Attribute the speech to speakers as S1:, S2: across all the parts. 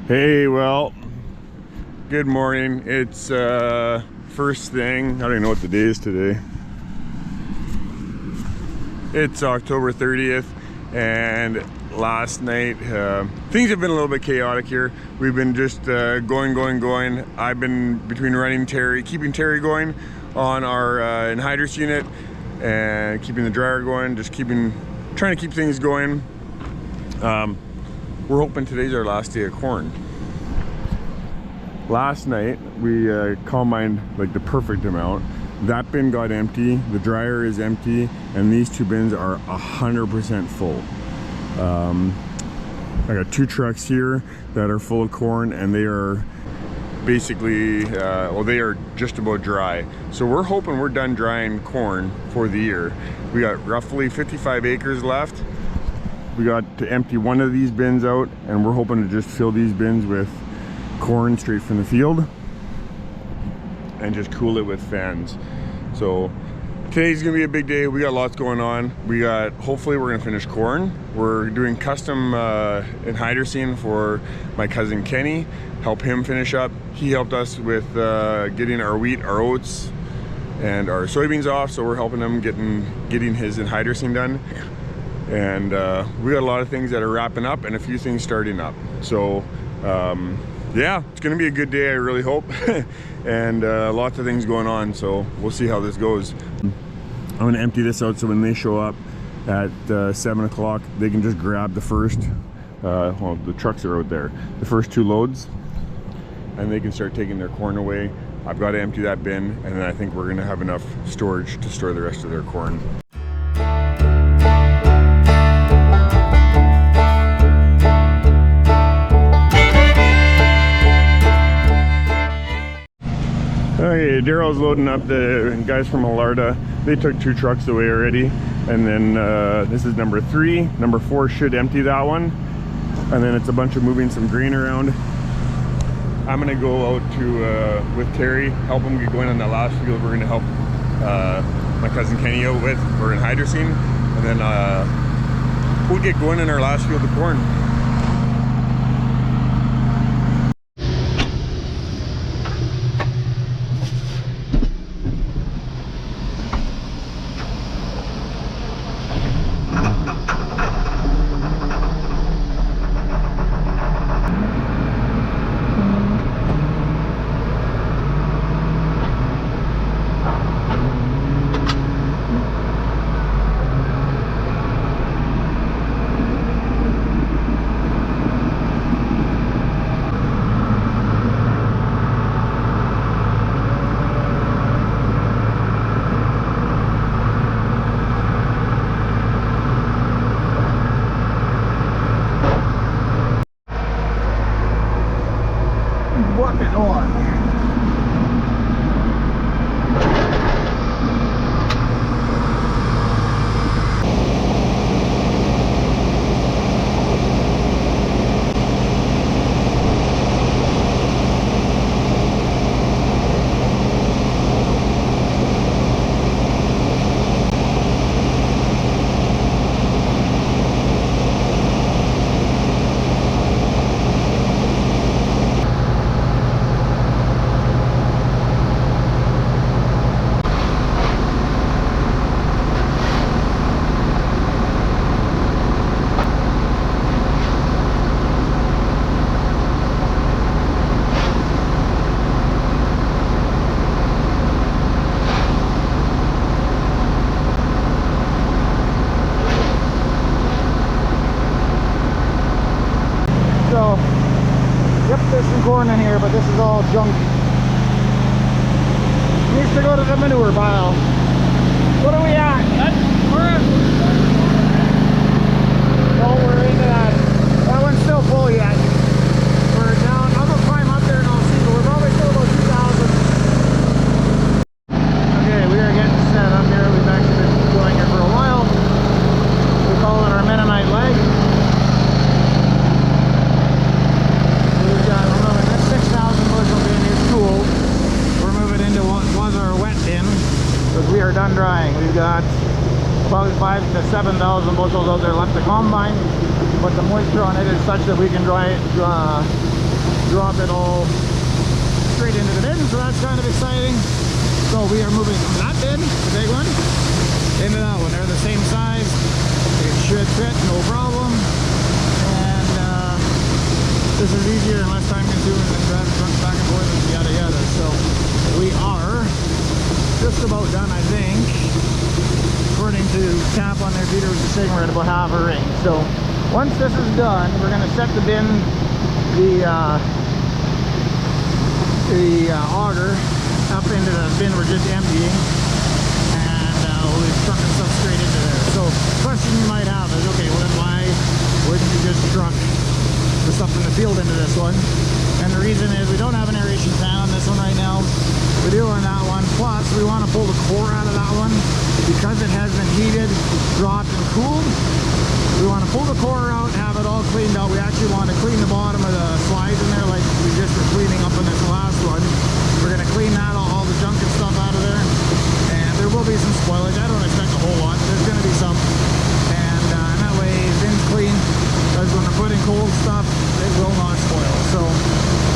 S1: Hey, well, good morning. It's first thing, I don't even know what the day is today. It's October 30th, and last night things have been a little bit chaotic here. We've been just going. I've been between running Terry, keeping Terry going on our anhydrous unit and keeping the dryer going, trying to keep things going. We're hoping today's our last day of corn. Last night we combined like the perfect amount. That bin got empty, the dryer is empty, and these two bins are 100% full. I got two trucks here that are full of corn, and they are basically, they are just about dry. So we're hoping we're done drying corn for the year. We got roughly 55 acres left. We got to empty one of these bins out, and we're hoping to just fill these bins with corn straight from the field and just cool it with fans. So today's gonna be a big day. We got lots going on. Hopefully we're gonna finish corn. We're doing custom anhydrous for my cousin Kenny, help him finish up. He helped us with getting our wheat, our oats, and our soybeans off, so we're helping him getting his anhydrous done. And we got a lot of things that are wrapping up and a few things starting up. So yeah, it's gonna be a good day, I really hope. And lots of things going on, so we'll see how this goes. I'm gonna empty this out so when they show up at 7 o'clock, they can just grab the first, well, the trucks are out there, the first two loads, and they can start taking their corn away. I've got to empty that bin, and then I think we're gonna have enough storage to store the rest of their corn. Okay, Daryl's loading up the guys from Alarda. They took two trucks away already, and then this is number 3. Number 4 should empty that one, and then it's a bunch of moving some grain around. I'm gonna go out to with Terry, help him get going on that last field. We're gonna help my cousin Kenny out with for anhydrous, and then we'll get going in our last field of corn.
S2: There's some corn in here, but this is all junk. Needs to go to the manure pile. What are we at? We're into that. That one's still full yet. We're down. I'm gonna climb up there and I'll see, but we're probably still about 2,000. Okay, we are getting set up here. We've actually been going here for a while. We call it our Mennonite leg. We are done drying. We've got about 5,000 to 7,000 bushels out there left to combine, but the moisture on it is such that we can dry it drop it all straight into the bin, so that's kind of exciting. So we are moving from that bin, the big one, into that one. They're the same size. It should fit, no problem. And this is easier and less time consuming than driving trucks back and forth and yada yada. So we are just about done, I think. According to tap on there, Peter was just saying we're at about half a ring. So once this is done, we're going to set the bin, the auger up into the bin we're just emptying, and we'll be trucking stuff straight into there. So question you might have is, okay, well then why wouldn't you just truck the stuff in the field into this one? And the reason is we don't have an aeration fan on this one right now. We do on that one. Plus we want to pull the core out of that one because it has been heated, dropped, and cooled. We want to pull the core out, have it all cleaned out. We actually want to clean the bottom of the slides in there like we just were cleaning up in this last one. We're going to clean that, all the junk and stuff out of there. And there will be some spoilage. I don't expect a whole lot, but there's going to be some. And that way the bin's clean, because when we're putting cold stuff, it will not spoil. So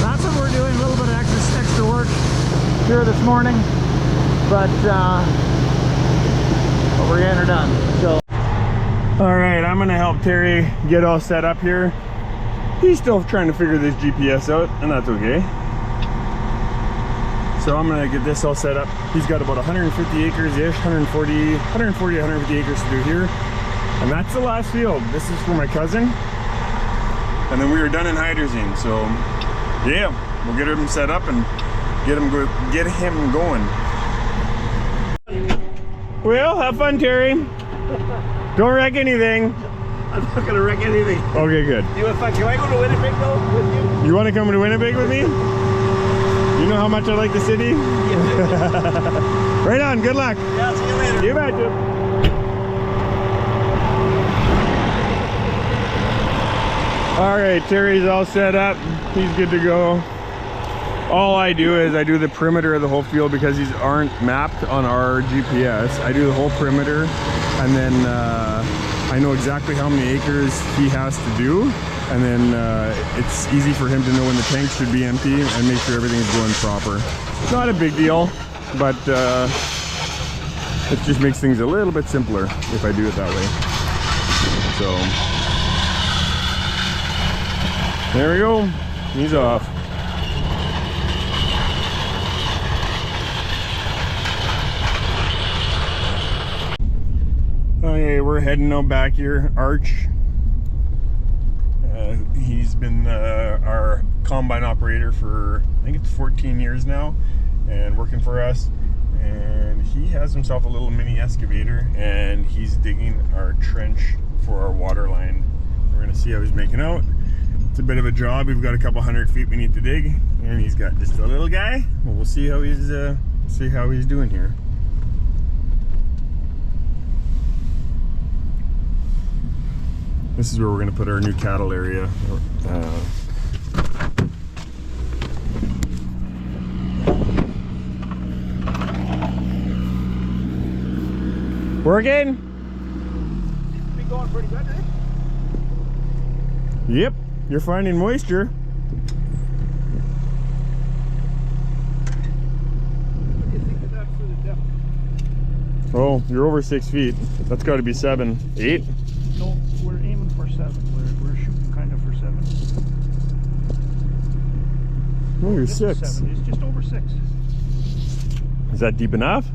S2: that's what we're doing. A little bit of extra work here this morning. But we're getting her done. So. All right, I'm gonna help Terry get all set up here. He's still trying to figure this GPS out, and that's okay. So I'm gonna get this all set up. He's got about 150 acres-ish, 150 acres to do here. And that's the last field. This is for my cousin. And then we are done in hydrazine. So yeah, we'll get him set up and get him going. Well, have fun, Terry. Don't wreck anything.
S3: I'm not gonna wreck anything.
S2: Okay, good.
S3: Can I go to Winnipeg though with you?
S2: You want to come to Winnipeg with me? You know how much I like the city?
S3: Yeah.
S2: Right on, good luck.
S3: Yeah, see you later.
S2: You betcha. All right, Terry's all set up. He's good to go. All I do is I do the perimeter of the whole field because these aren't mapped on our GPS. I do the whole perimeter, and then I know exactly how many acres he has to do, and then it's easy for him to know when the tank should be empty and make sure everything is going proper. It's not a big deal, but it just makes things a little bit simpler if I do it that way. So there we go. He's off. Okay, we're heading out back here. Arch, he's been our combine operator for, I think it's 14 years now, and working for us. And he has himself a little mini excavator, and he's digging our trench for our water line. We're gonna see how he's making out. It's a bit of a job. We've got a couple 100 feet we need to dig, and he's got just a little guy. Well, we'll see how he's doing here. This is where we're going to put our new cattle area. Working?
S3: Been going pretty good, eh?
S2: Yep, you're finding moisture.
S3: What do you think of that for the depth?
S2: Oh, you're over 6 feet. That's got to be 7, 8.
S3: No, we're aiming for 7. We're shooting kind of for 7.
S2: Oh, you're
S3: It's
S2: 6.
S3: 7. It's just over 6.
S2: Is that deep enough?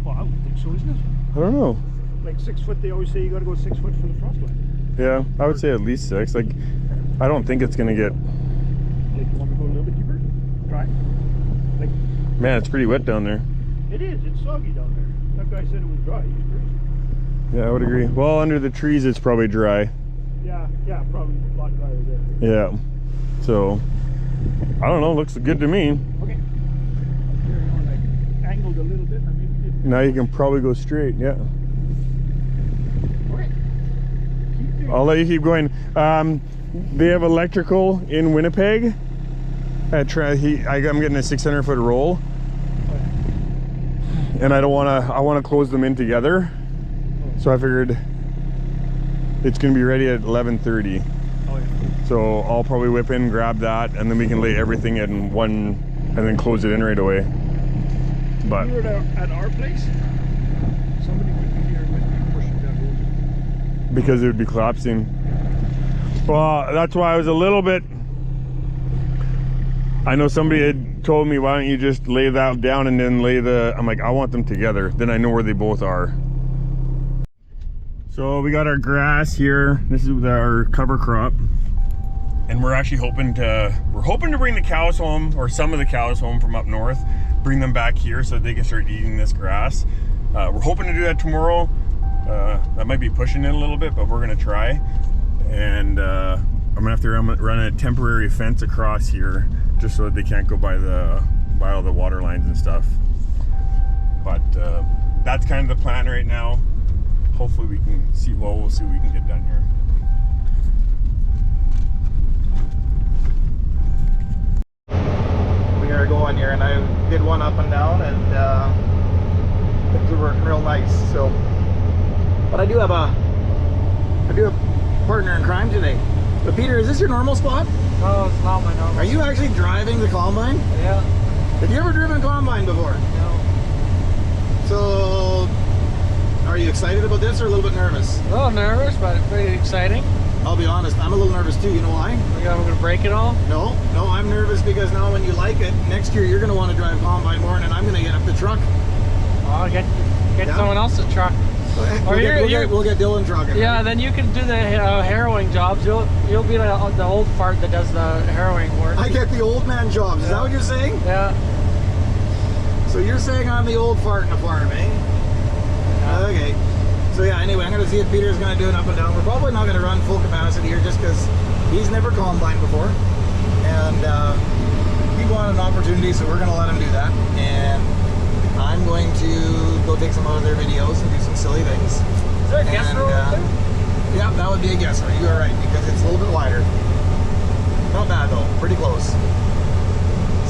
S3: Well, I would think so, isn't it?
S2: I don't know.
S3: Like 6 foot, they always say you got to go 6 foot for the frost line.
S2: Yeah, I would say at least 6. Like, I don't think it's going to get...
S3: Like, you want to go a little bit deeper? Try. Like,
S2: Man, it's pretty wet down there.
S3: it is. It's soggy down there. That guy said it was dry. He's crazy.
S2: Yeah, I would agree. Well, under the trees, it's probably dry.
S3: Yeah, probably a lot drier there.
S2: Yeah. So, I don't know. Looks good to me.
S3: Okay. I'll carry on. I angled a little bit. And maybe did.
S2: Now you can probably go straight. Yeah.
S3: Okay. Keep doing.
S2: I'll let you keep going. They have electrical in Winnipeg. I'm getting a 600-foot roll, and I want to close them in together. So I figured it's going to be ready at 11:30.
S3: Oh, yeah.
S1: So I'll probably whip in, grab that, and then we can lay everything in one and then close it in right away. But
S3: You were at our place, somebody would be here with me pushing that hose.
S1: because it would be collapsing. Well, that's why I was a little bit. I know somebody had told me, why don't you just lay that down and then lay the. I'm like, I want them together. Then I know where they both are. So we got our grass here. This is our cover crop. And we're actually hoping to bring the cows home, or some of the cows home from up north, bring them back here so they can start eating this grass. We're hoping to do that tomorrow. That might be pushing it a little bit, but we're gonna try. And I'm gonna have to run a temporary fence across here just so that they can't go by all the water lines and stuff. But that's kind of the plan right now. Hopefully we can see, well, we'll see what we can get done here.
S2: We are going here, and I did one up and down, and things are working real nice. So, but I do have a partner in crime today. But Peter, is this your normal spot?
S4: No, it's not my normal.
S2: Are you actually driving the combine?
S4: Yeah.
S2: Have you ever driven a combine before?
S4: No.
S2: So, are you excited about this or a little bit nervous?
S4: A little nervous, but pretty exciting.
S2: I'll be honest, I'm a little nervous too. You know why?
S4: We're gonna break it all.
S2: No, I'm nervous because now when you like it, next year you're going to want to drive combine more, and I'm going to get up the truck.
S4: Oh, get
S2: Yeah.
S4: someone else's truck.
S2: We'll get Dylan trucking.
S4: Yeah, then you can do the harrowing jobs. You'll be the old fart that does the harrowing work.
S2: I get the old man jobs. Is that what you're saying?
S4: Yeah.
S2: So you're saying I'm the old fart in the farm, eh? Okay. So yeah, anyway, I'm going to see if Peter's going to do an up and down. We're probably not going to run full capacity here just because he's never combined before. And he wanted an opportunity, so we're going to let him do that. And I'm going to go take some other videos and do some silly things.
S4: Is there a guest room up there?
S2: Yeah, that would be a guest room. You are right, because it's a little bit wider. Not bad though, pretty close.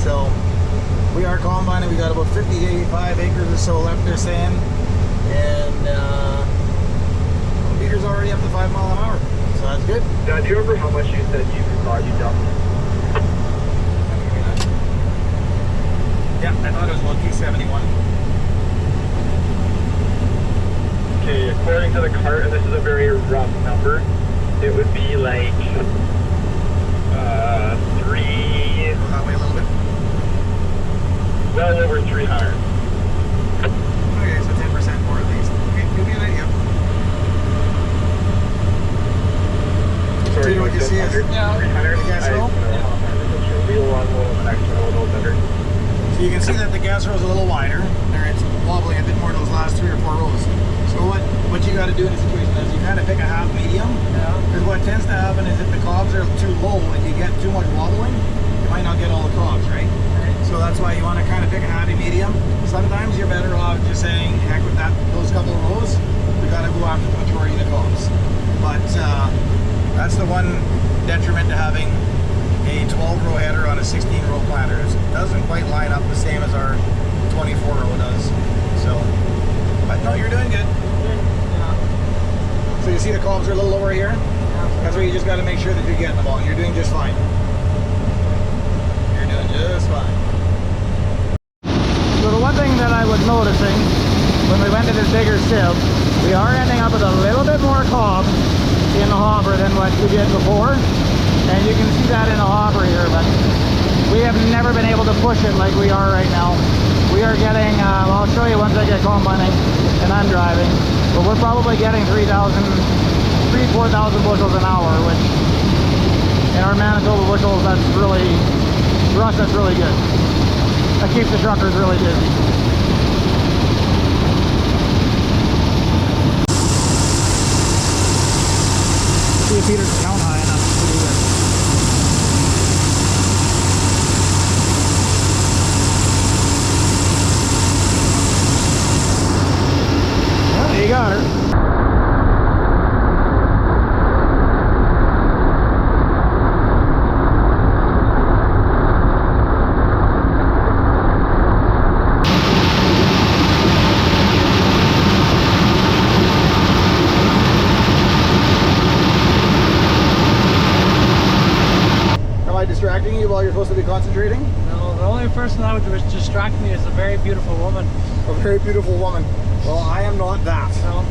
S2: So we are combining. We got about 55 acres or so left, they're saying. And Peter's already up to 5 miles an hour, so that's good.
S5: Now, do you remember how much you said you thought you dumped?
S2: Yeah, I thought it was about 271.
S5: Okay, according to the cart, and this is a very rough number, it would be like 3,
S2: Go that way a little bit.
S5: well over 300.
S2: Okay, so 10% more at least. Okay, give me an idea.
S5: Sorry,
S2: Peter, what you see is
S4: Yeah.
S5: 300.
S2: the gas roll.
S5: We'll run a little extra, a little better.
S2: So you can see that the gas row is a little wider. There, it's wobbling a bit more in those last 3 or 4 rows. So what you got to do in a situation is you kind of pick a half medium.
S4: Yeah.
S2: Because what tends to happen is if the cobs are too low and you get too much wobbling, you might not get all the cobs, right? So that's why you want to kind of pick a happy medium. Sometimes you're better off just saying, heck with that, those couple of rows, we got to go after the majority of the cobs. But that's the one detriment to having a 12-row header on a 16-row planter. It doesn't quite line up the same as our 24-row does. So, but no, you're doing good.
S4: Yeah.
S2: So you see the cobs are a little lower here? That's where you just got to make sure that you're getting them all. You're doing just fine. You're doing just fine. So the one thing that I was noticing when we went to this bigger sieve, we are ending up with a little bit more cob in the hopper than what we did before. And you can see that in the hopper here, but we have never been able to push it like we are right now. We are getting, I'll show you once I get combining and I'm driving, but we're probably getting 4,000 bushels an hour, which in our Manitoba bushels, that's really, for us, that's really good. That keeps the truckers really busy. See if Peter can count high enough to do this. Well, you got her. I distracting you while you're supposed to be concentrating?
S4: No, the only person that would distract me is a very beautiful woman.
S2: A very beautiful woman. Well, I am not that.
S4: No.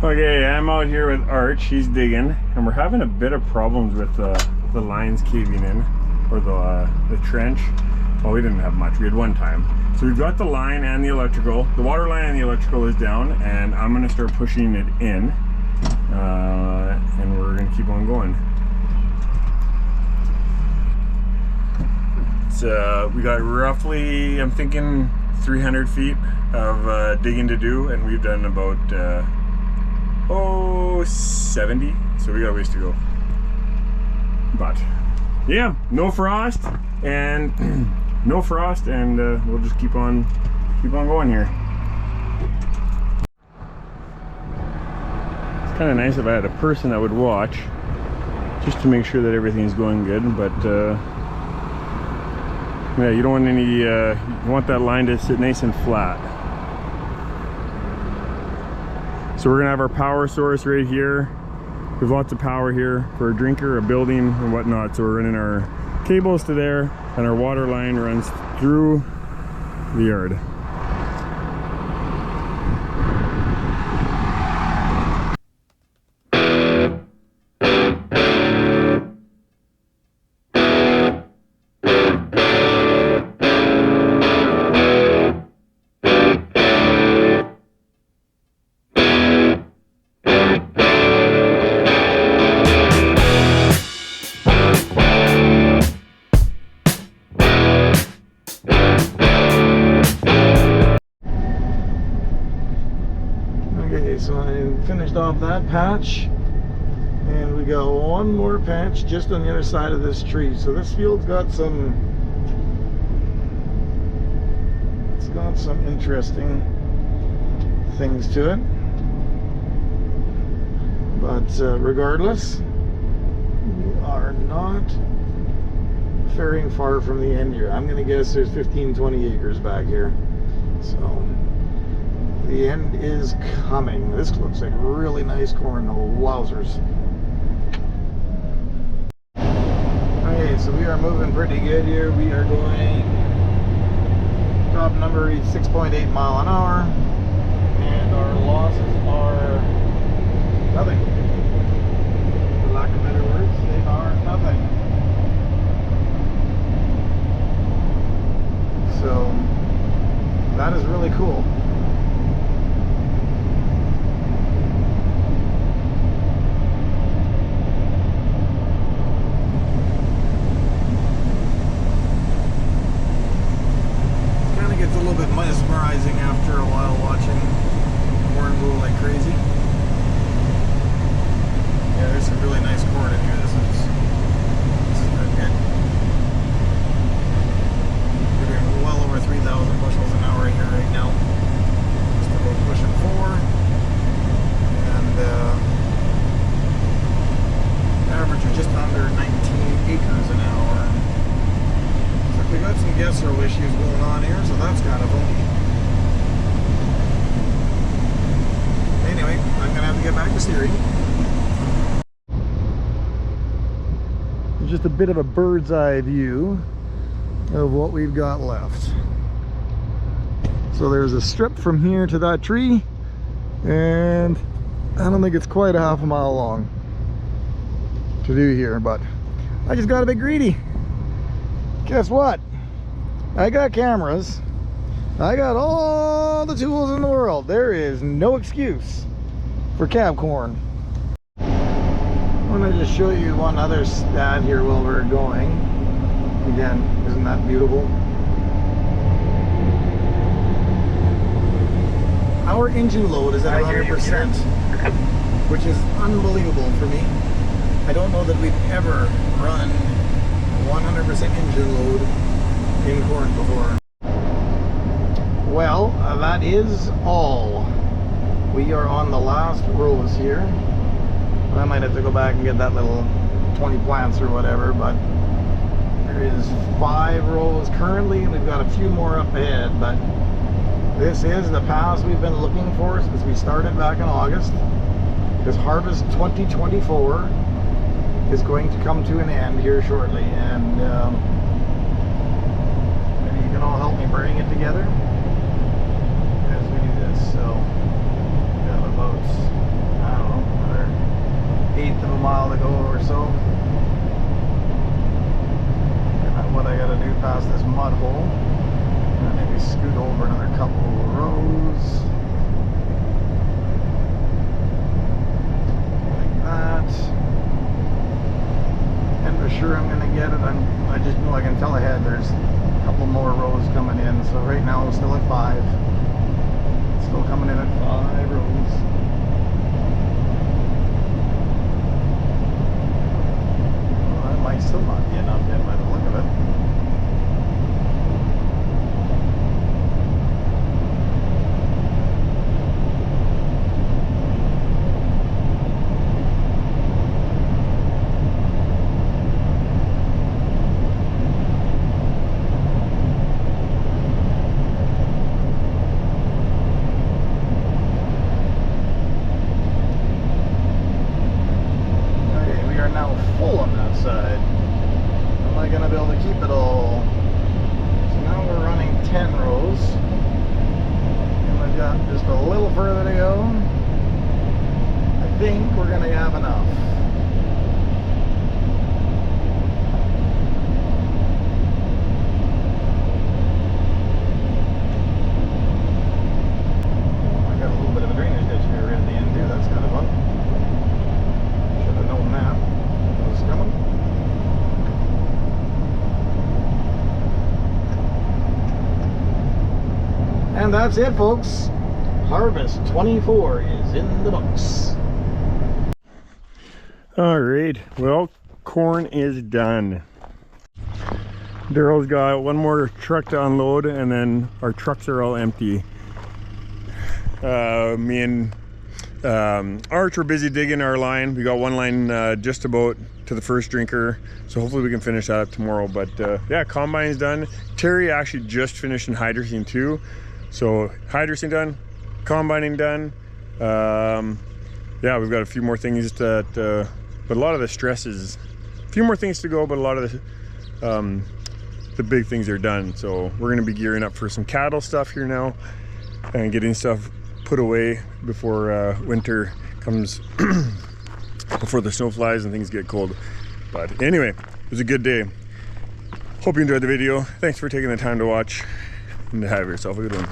S1: Okay, I'm out here with Arch. He's digging, and we're having a bit of problems with the lines caving in, or the trench. Well, we didn't have much. We had one time. So we've got the line and the electrical. The water line and the electrical is down, and I'm gonna start pushing it in, and we're gonna keep on going. So we got roughly, I'm thinking 300 feet of digging to do, and we've done about 70, so we got a ways to go. But yeah, no frost and we'll just keep on going here. It's kind of nice if I had a person that would watch just to make sure that everything's going good, but yeah, you don't want any you want that line to sit nice and flat. So we're gonna have our power source right here. We have lots of power here for a drinker, a building, and whatnot. So we're running our cables to there, and our water line runs through the yard.
S2: So I finished off that patch, and we got one more patch just on the other side of this tree. So this field's got some, it's got some interesting things to it. But regardless, we are not faring far from the end here. I'm gonna guess there's 15-20 acres back here. So the end is coming. This looks like really nice corn, though. Wowzers. Okay, so we are moving pretty good here. We are going, top number is 6.8 mile an hour, and our losses are nothing. For lack of better words, they are nothing. So that is really cool. Gets a little bit mesmerizing after a while watching corn grow like crazy. Yeah, there's some really nice corn in here. This is really good. We're doing well over 3,000 bushels an hour here right now. Just about pushing 4. And average is just under 19 acres an hour. We got some gas row issues going on here, so that's kind of funny. Anyway, I'm gonna have to get back to steering. Just a bit of a bird's eye view of what we've got left. So there's a strip from here to that tree, and I don't think it's quite a half a mile long to do here, but I just got a bit greedy. Guess what? I got cameras. I got all the tools in the world. There is no excuse for cab corn. I want to just show you one other stat here while we're going. Again, isn't that beautiful? Our engine load is at 100%, which is unbelievable for me. I don't know that we've ever run 100% engine load in corn before. Well, that is all. We are on the last rows here. I might have to go back and get that little 20 plants or whatever, but there is 5 rows currently, and we've got a few more up ahead, but this is the pass we've been looking for since we started back in August. This harvest 2024 is going to come to an end here shortly, and maybe you can all help me bring it together as we do this. So we have about, I don't know, another 1/8 of a mile to go or so. And what I gotta do past this mud hole, and maybe scoot over another couple of rows like that. And for sure I'm gonna get it. I just know I can tell ahead there's a couple more rows coming in. So right now I'm still at 5. Still coming in at 5 rows. Well, that might still not be enough yet by the look of it. And that's it, folks. Harvest 24 is in the books.
S1: All right, well, corn is done. Daryl's got one more truck to unload, and then our trucks are all empty. Me and Arch were busy digging our line. We got one line just about to the first drinker, so hopefully we can finish that up tomorrow. But yeah, combine's done. Terry actually just finished in hydrosine too. So hydrosine done, combining done. Yeah, we've got a few more things that, but a lot of the stress is, a few more things to go, but a lot of the big things are done. So we're gonna be gearing up for some cattle stuff here now and getting stuff put away before winter comes, before the snow flies and things get cold. But anyway, it was a good day. Hope you enjoyed the video. Thanks for taking the time to watch, and have yourself a good one.